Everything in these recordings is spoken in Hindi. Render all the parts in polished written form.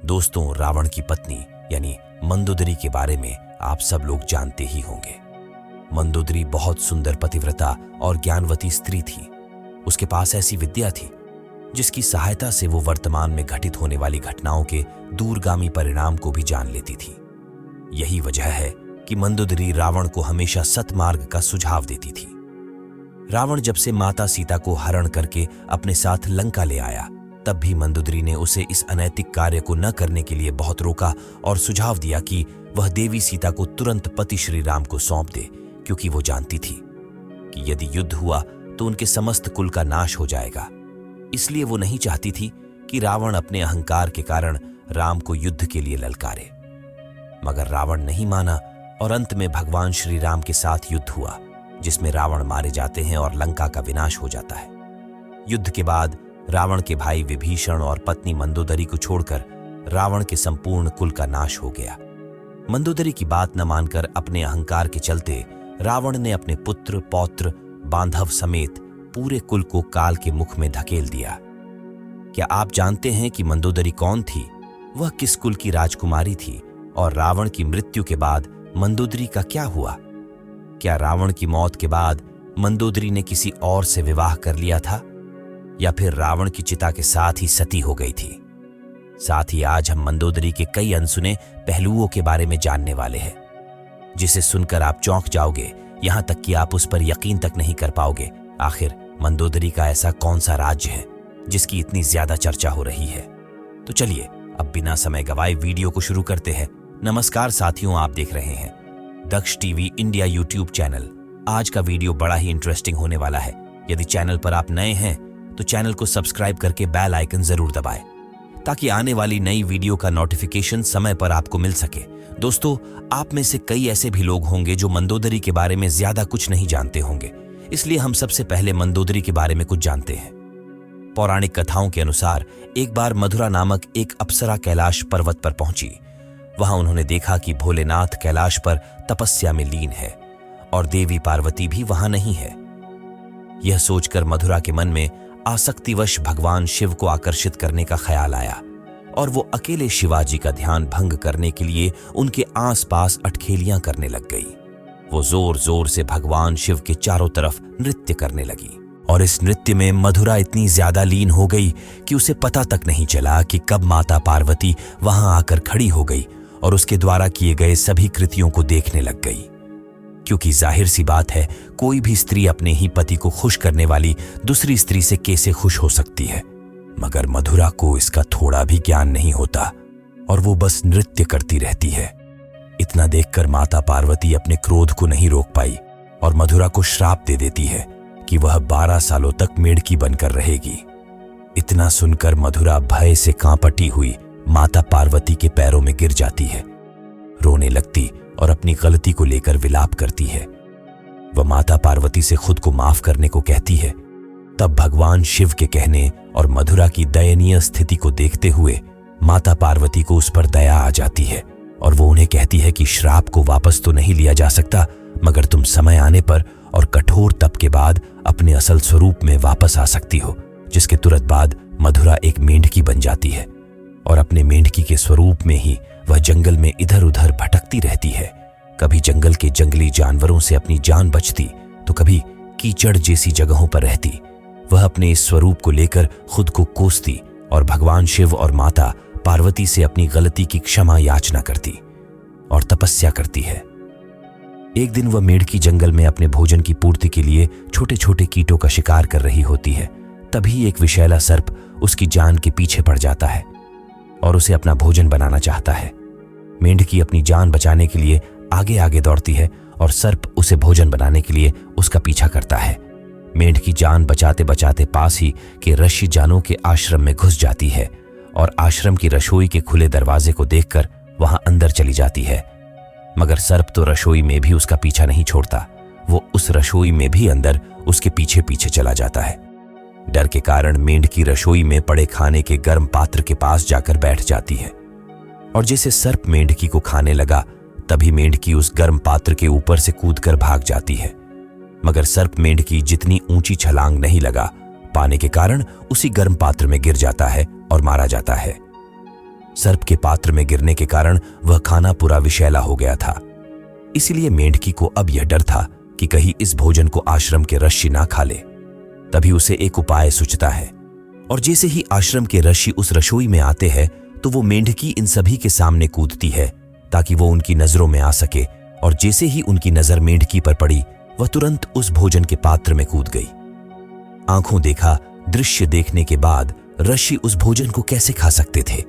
दोस्तों, रावण की पत्नी यानी मंदोदरी के बारे में आप सब लोग जानते ही होंगे। मंदोदरी बहुत सुंदर पतिव्रता और ज्ञानवती स्त्री थी। उसके पास ऐसी विद्या थी जिसकी सहायता से वो वर्तमान में घटित होने वाली घटनाओं के दूरगामी परिणाम को भी जान लेती थी। यही वजह है कि मंदोदरी रावण को हमेशा सतमार्ग का सुझाव देती थी। रावण जब से माता सीता को हरण करके अपने साथ लंका ले आया, तब भी मंदोदरी ने उसे इस अनैतिक कार्य को न करने के लिए बहुत रोका और सुझाव दिया कि वह देवी सीता को तुरंत पति श्री राम को सौंप दे, क्योंकि वो जानती थी कि यदि युद्ध हुआ तो उनके समस्त कुल का नाश हो जाएगा। इसलिए वो नहीं चाहती थी कि रावण अपने अहंकार के कारण राम को युद्ध के लिए ललकारे। मगर रावण नहीं माना और अंत में भगवान श्री राम के साथ युद्ध हुआ, जिसमें रावण मारे जाते हैं और लंका का विनाश हो जाता है। युद्ध के बाद रावण के भाई विभीषण और पत्नी मंदोदरी को छोड़कर रावण के संपूर्ण कुल का नाश हो गया। मंदोदरी की बात न मानकर अपने अहंकार के चलते रावण ने अपने पुत्र, पौत्र, बांधव समेत पूरे कुल को काल के मुख में धकेल दिया। क्या आप जानते हैं कि मंदोदरी कौन थी? वह किस कुल की राजकुमारी थी? और रावण की मृत्यु के बाद मंदोदरी का क्या हुआ? क्या रावण की मौत के बाद मंदोदरी ने किसी और से विवाह कर लिया था, या फिर रावण की चिता के साथ ही सती हो गई थी? साथ ही आज हम मंदोदरी के कई अनसुने पहलुओं के बारे में जानने वाले हैं, जिसे सुनकर आप चौंक जाओगे, यहां तक कि आप उस पर यकीन तक नहीं कर पाओगे। आखिर मंदोदरी का ऐसा कौन सा राज्य है जिसकी इतनी ज्यादा चर्चा हो रही है? तो चलिए अब बिना समय गवाए वीडियो को शुरू करते हैं। नमस्कार साथियों, आप देख रहे हैं दक्ष टीवी इंडिया यूट्यूब चैनल। आज का वीडियो बड़ा ही इंटरेस्टिंग होने वाला है। यदि चैनल पर आप नए हैं तो चैनल को सब्सक्राइब करके बेल आइकन जरूर दबाएं, ताकि आने वाली नई वीडियो का नोटिफिकेशन समय पर आपको मिल सके। दोस्तों, आप में से कई ऐसे भी लोग होंगे जो मंदोदरी के बारे में ज्यादा कुछ नहीं जानते होंगे, इसलिए हम सबसे पहले मंदोदरी के बारे में कुछ जानते हैं। पौराणिक कथाओं के अनुसार एक बार मधुरा नामक एक अप्सरा कैलाश पर्वत पर पहुंची। वहां उन्होंने देखा कि भोलेनाथ कैलाश पर तपस्या में लीन है और देवी पार्वती भी वहां नहीं है। यह सोचकर मधुरा के मन में आसक्तिवश भगवान शिव को आकर्षित करने का ख्याल आया और वो अकेले शिवाजी का ध्यान भंग करने के लिए उनके आसपास अटखेलियां करने लग गई। वो जोर जोर से भगवान शिव के चारों तरफ नृत्य करने लगी और इस नृत्य में मधुरा इतनी ज्यादा लीन हो गई कि उसे पता तक नहीं चला कि कब माता पार्वती वहां आकर खड़ी हो गई और उसके द्वारा किए गए सभी कृत्यों को देखने लग गई। क्योंकि जाहिर सी बात है, कोई भी स्त्री अपने ही पति को खुश करने वाली दूसरी स्त्री से कैसे खुश हो सकती है? मगर मधुरा को इसका थोड़ा भी ज्ञान नहीं होता और वो बस नृत्य करती रहती है। इतना देखकर माता पार्वती अपने क्रोध को नहीं रोक पाई और मधुरा को श्राप दे देती है कि वह 12 सालों तक मेढ़की बनकर रहेगी। इतना सुनकर मधुरा भय से कांपटी हुई माता पार्वती के पैरों में गिर जाती है, रोने लगती और अपनी गलती को लेकर विलाप करती है। वह माता पार्वती से खुद को माफ करने को कहती है। तब भगवान शिव के कहने और मधुरा की दयनीय स्थिति को देखते हुए माता पार्वती को उस पर दया आ जाती है और वो उन्हें कहती है कि श्राप को वापस तो नहीं लिया जा सकता, मगर तुम समय आने पर और कठोर तप के बाद अपने असल स्वरूप में वापस आ सकती हो। जिसके तुरंत बाद मधुरा एक मेंढकी बन जाती है और अपने मेंढकी के स्वरूप में ही वह जंगल में इधर उधर भटकती रहती है। कभी जंगल के जंगली जानवरों से अपनी जान बचती तो कभी कीचड़ जैसी जगहों पर रहती। वह अपने इस स्वरूप को लेकर खुद को कोसती और भगवान शिव और माता पार्वती से अपनी गलती की क्षमा याचना करती और तपस्या करती है। एक दिन वह मेढ़की जंगल में अपने भोजन की पूर्ति के लिए छोटे छोटे कीटों का शिकार कर रही होती है। तभी एक विषैला सर्प उसकी जान के पीछे पड़ जाता है और उसे अपना भोजन बनाना चाहता है। मेंढकी अपनी जान बचाने के लिए आगे आगे दौड़ती है और सर्प उसे भोजन बनाने के लिए उसका पीछा करता है। मेंढकी जान बचाते बचाते पास ही के ऋषि जानों के आश्रम में घुस जाती है और आश्रम की रसोई के खुले दरवाजे को देखकर वहां अंदर चली जाती है। मगर सर्प तो रसोई में भी उसका पीछा नहीं छोड़ता। वो उस रसोई में भी अंदर उसके पीछे पीछे चला जाता है। डर के कारण मेंढकी रसोई में पड़े खाने के गर्म पात्र के पास जाकर बैठ जाती है और जैसे सर्प मेंढकी को खाने लगा, तभी मेंढकी उस गर्म पात्र के ऊपर से कूदकर भाग जाती है। मगर सर्प मेंढकी जितनी ऊंची छलांग नहीं लगा पाने के कारण उसी गर्म पात्र में गिर जाता है और मारा जाता है। सर्प के पात्र में गिरने के कारण वह खाना पूरा विषैला हो गया था। इसीलिए मेंढकी को अब यह डर था कि कहीं इस भोजन को आश्रम के ऋषि ना खा ले। तभी उसे एक उपाय सूझता है, और जैसे ही आश्रम के ऋषि उस रसोई में आते हैं तो वो मेंढकी इन सभी के सामने कूदती है ताकि वो उनकी नजरों में आ सके। और जैसे ही उनकी नजर मेंढकी पर पड़ी, वह तुरंत उस भोजन के पात्र में कूद गई। आंखों देखा दृश्य देखने के बाद ऋषि उस भोजन को कैसे खा सकते थे,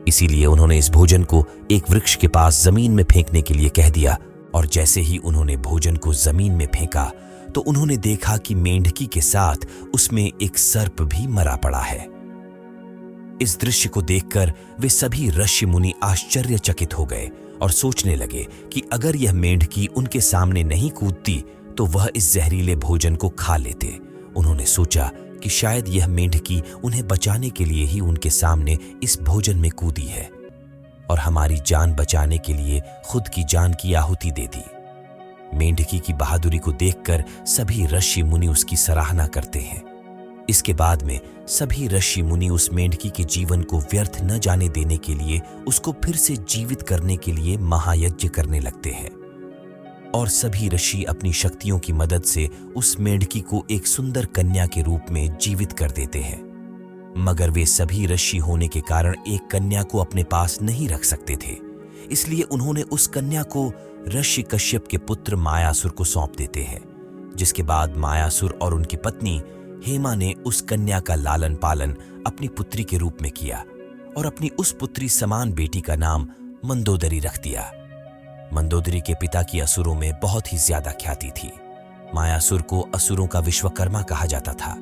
इसीलिए उन्होंने इस भोजन को एक वृक्ष के पास जमीन में फेंकने के लिए कह दिया। और जैसे ही उन्होंने भोजन को जमीन में फेंका तो उन्होंने देखा कि मेंढकी के साथ उसमें एक सर्प भी मरा पड़ा है। इस दृश्य को देखकर वे सभी ऋषि मुनि आश्चर्यचकित हो गए और सोचने लगे कि अगर यह मेंढकी उनके सामने नहीं कूदती तो वह इस जहरीले भोजन को खा लेते। उन्होंने सोचा कि शायद यह मेंढकी उन्हें बचाने के लिए ही उनके सामने इस भोजन में कूदी है और हमारी जान बचाने के लिए खुद की जान की आहुति दे दी। मेंढकी की बहादुरी को देखकर सभी ऋषि मुनि उसकी सराहना करते हैं। इसके बाद में सभी ऋषि मुनि उस मेंढकी के जीवन को व्यर्थ न जाने देने के लिए उसको फिर से जीवित करने के लिए महायज्ञ करने लगते हैं। और सभी ऋषि अपनी शक्तियों की मदद से उस मेंढकी को एक सुंदर कन्या के रूप में जीवित कर देते हैं। मगर वे सभी ऋषि होने के कारण एक कन्या को अपने पास नहीं रख सकते थे, इसलिए उन्होंने उस कन्या को ऋषि कश्यप के पुत्र मायासुर को सौंप देते हैं। जिसके बाद मायासुर और उनकी पत्नी हेमा ने उस कन्या का लालन पालन अपनी पुत्री के रूप में किया और अपनी उस पुत्री समान बेटी का नाम मंदोदरी रख दिया। मंदोदरी के पिता की असुरों में बहुत ही ज्यादा ख्याति थी। मायासुर को असुरों का विश्वकर्मा कहा जाता था,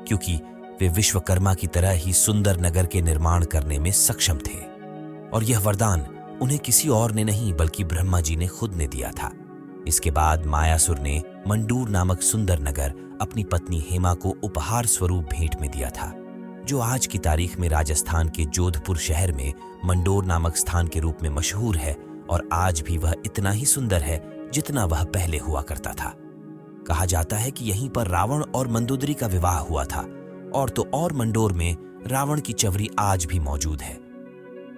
क्योंकि वे विश्वकर्मा की तरह ही सुंदर नगर के निर्माण करने में सक्षम थे। और यह वरदान उन्हें किसी और ने नहीं बल्कि ब्रह्मा जी ने खुद ने दिया था। इसके बाद मायासुर ने मंडूर नामक सुंदर नगर अपनी पत्नी हेमा को उपहार स्वरूप भेंट में दिया था, जो आज की तारीख में राजस्थान के जोधपुर शहर में मंडोर नामक स्थान के रूप में मशहूर है। और आज भी वह इतना ही सुंदर है जितना वह पहले हुआ करता था। कहा जाता है कि यहीं पर रावण और मंदोदरी का विवाह हुआ था, और तो और मंडोर में रावण की चवरी आज भी मौजूद है।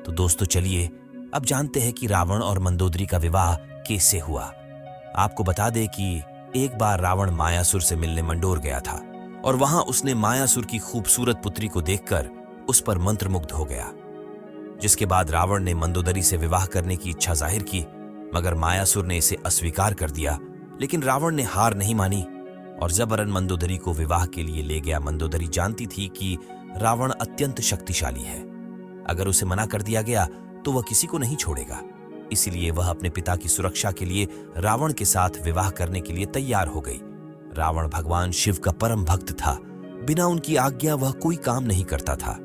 तो दोस्तों चलिए अब जानते हैं कि रावण और मंदोदरी का विवाह कैसे हुआ। आपको बता दें कि एक बार रावण मायासुर से मिलने मंडोर गया था और वहां उसने मायासुर की खूबसूरत पुत्री को देखकर उस पर मंत्रमुग्ध हो गया। जिसके बाद रावण ने मंदोदरी से विवाह करने की इच्छा जाहिर की, मगर मायासुर ने इसे अस्वीकार कर दिया। लेकिन रावण ने हार नहीं मानी और जबरन मंदोदरी को विवाह के लिए ले गया। मंदोदरी जानती थी कि रावण अत्यंत शक्तिशाली है, अगर उसे मना कर दिया गया तो वह किसी को नहीं छोड़ेगा। इसीलिए वह अपने पिता की सुरक्षा के लिए रावण के साथ विवाह करने के लिए तैयार हो गई। रावण भगवान शिव का परम भक्त था, बिना उनकी आज्ञा वह कोई काम नहीं करता था।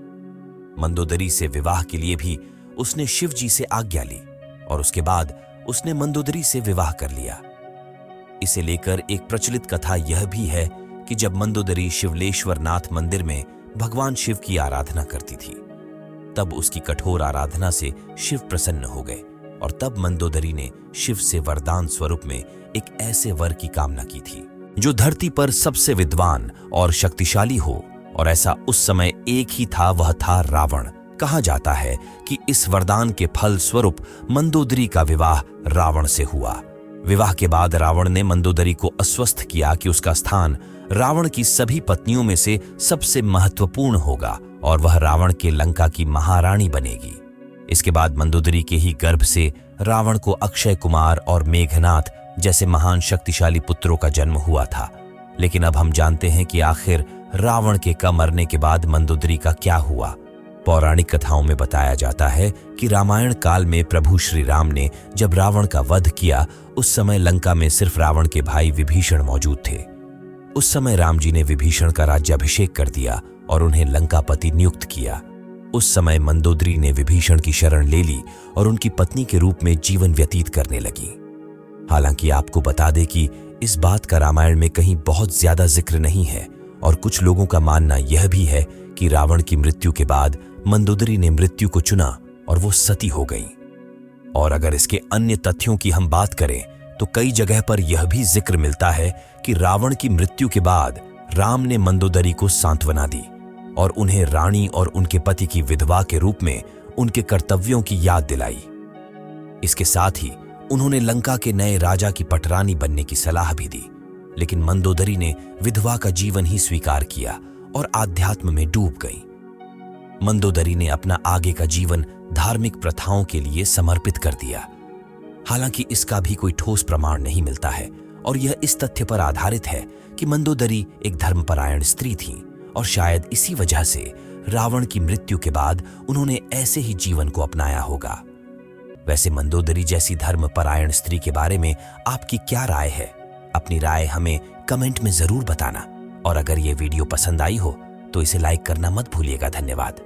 मंदोदरी से विवाह के लिए भी उसने शिव जी से आज्ञा ली और उसके बाद उसने मंदोदरी से विवाह कर लिया। इसे लेकर एक प्रचलित कथा यह भी है कि जब मंदोदरी शिवलेश्वर नाथ मंदिर में भगवान शिव की आराधना करती थी, तब उसकी कठोर आराधना से शिव प्रसन्न हो गए और तब मंदोदरी ने शिव से वरदान स्वरूप में एक ऐसे वर की कामना की थी जो धरती पर सबसे विद्वान और शक्तिशाली हो। और ऐसा उस समय एक ही था, वह था रावण। कहा जाता है कि इस वरदान के फल स्वरूप मंदोदरी का विवाह रावण से हुआ। विवाह के बाद रावण ने मंदोदरी को आश्वस्त किया कि उसका स्थान रावण की सभी पत्नियों में से सबसे महत्वपूर्ण होगा और वह रावण के लंका की महारानी बनेगी। इसके बाद मंदोदरी के ही गर्भ से रावण को अक्षय कुमार और मेघनाथ जैसे महान शक्तिशाली पुत्रों का जन्म हुआ था। लेकिन अब हम जानते हैं कि आखिर रावण के मरने के बाद मंदोदरी का क्या हुआ। पौराणिक कथाओं में बताया जाता है कि रामायण काल में प्रभु श्री राम ने जब रावण का वध किया, उस समय लंका में सिर्फ रावण के भाई विभीषण मौजूद थे। उस समय राम जी ने विभीषण का राज्याभिषेक कर दिया और उन्हें लंकापति नियुक्त किया। उस समय मंदोदरी ने विभीषण की शरण ले ली और उनकी पत्नी के रूप में जीवन व्यतीत करने लगी। हालांकि आपको बता दें कि इस बात का रामायण में कहीं बहुत ज्यादा जिक्र नहीं है और कुछ लोगों का मानना यह भी है कि रावण की मृत्यु के बाद मंदोदरी ने मृत्यु को चुना और वो सती हो गई। और अगर इसके अन्य तथ्यों की हम बात करें तो कई जगह पर यह भी जिक्र मिलता है कि रावण की मृत्यु के बाद राम ने मंदोदरी को सांत्वना दी और उन्हें रानी और उनके पति की विधवा के रूप में उनके कर्तव्यों की याद दिलाई। इसके साथ ही उन्होंने लंका के नए राजा की पटरानी बनने की सलाह भी दी, लेकिन मंदोदरी ने विधवा का जीवन ही स्वीकार किया और आध्यात्म में डूब गई। मंदोदरी ने अपना आगे का जीवन धार्मिक प्रथाओं के लिए समर्पित कर दिया। हालांकि इसका भी कोई ठोस प्रमाण नहीं मिलता है और यह इस तथ्य पर आधारित है कि मंदोदरी एक धर्मपरायण स्त्री थी और शायद इसी वजह से रावण की मृत्यु के बाद उन्होंने ऐसे ही जीवन को अपनाया होगा। वैसे मंदोदरी जैसी धर्मपरायण स्त्री के बारे में आपकी क्या राय है? अपनी राय हमें कमेंट में जरूर बताना और अगर ये वीडियो पसंद आई हो तो इसे लाइक करना मत भूलिएगा। धन्यवाद।